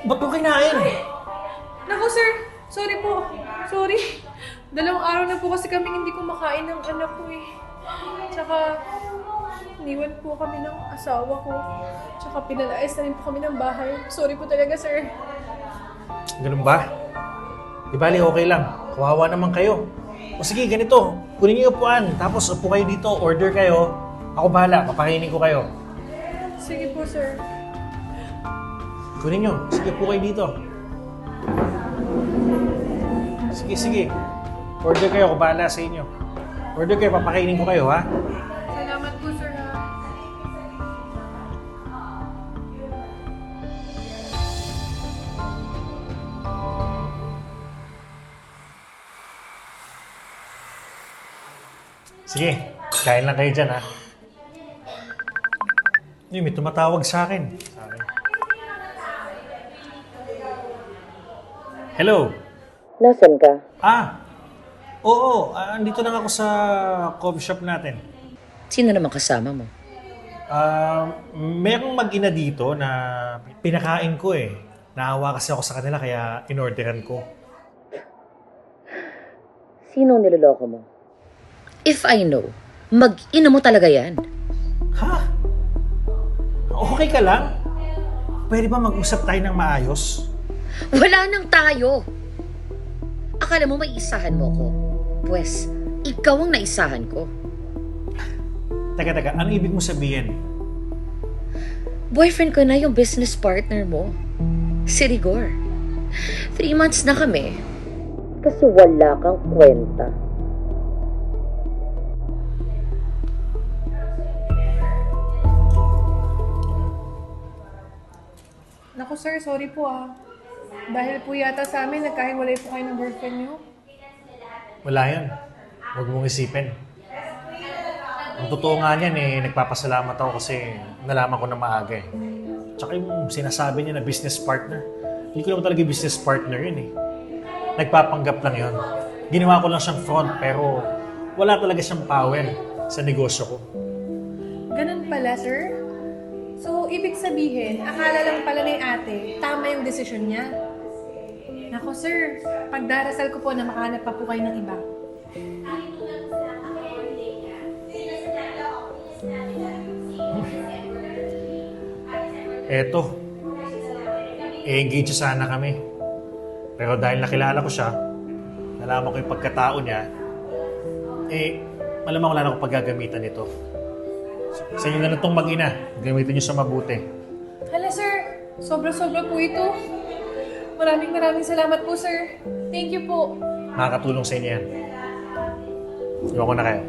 Ba't mo kinain? Naku sir, sorry po. Sorry. 2 araw na po kasi kami hindi kumakain ng anak ko eh. Tsaka, iniwan po kami ng asawa ko. Tsaka pinalayas na rin po kami ng bahay. Sorry po talaga sir. Ganun ba? Di bali, okay lang. Kawawa naman kayo. O sige, ganito. Kunin niyo yung upuan. Tapos upo kayo dito, order kayo. Ako bahala, papakainin ko kayo. Sige po sir. Kunin niyo. Sige, upo kayo dito. Sige, sige. Order kayo, ako bahala sa inyo. Order kayo, papakainin ko kayo, ha? Salamat po sir ha. Sige, kain lang kayo dyan, ha? May tumatawag sa akin. Hello? Nasaan ka? Oo. Andito lang ako sa coffee shop natin. Sino naman kasama mo? Merong mag-ina dito na pinakain ko eh. Naawa kasi ako sa kanila kaya inorderan ko. Sino ang niloloko mo? If I know, mag-ina mo talaga yan. Ha? Okay ka lang? Pwede ba mag-usap tayo ng maayos? Wala nang tayo! Akala mo may isahan mo ko? Pwes, ikaw ang naisahan ko. Teka, ano ibig mo sabihin? Boyfriend ko na yung business partner mo. Si Rigor. 3 months na kami. Kasi wala kang kwenta. Naku sir, sorry po ah. Dahil po yata sa amin, nagkahiwalay po kayo ng boyfriend niyo. Wala yan. Huwag mong isipin. Ang totoo nga niyan eh, nagpapasalamat ako kasi nalaman ko na maaga eh. Tsaka yung sinasabi niya na business partner, hindi ko naman talaga business partner yun eh. Nagpapanggap lang yun. Ginawa ko lang siyang front pero wala talaga siyang power sa negosyo ko. Ganun pala sir? So, ibig sabihin, akala lang pala ni ate, tama yung desisyon niya. Nako sir, pagdarasal ko po na makahanap pa po kayo ng iba. Eto, engage sana kami. Pero dahil nakilala ko siya, nalaman ko yung pagkatao niya, malamang wala na akong paggagamitan nito. Sa inyo na lang itong mag-ina, gamitin niyo sa mabuti. Hala sir, sobra-sobra po ito. Maraming salamat po sir. Thank you po. Makakatulong sa inyo yan. Iwan ko na kayo.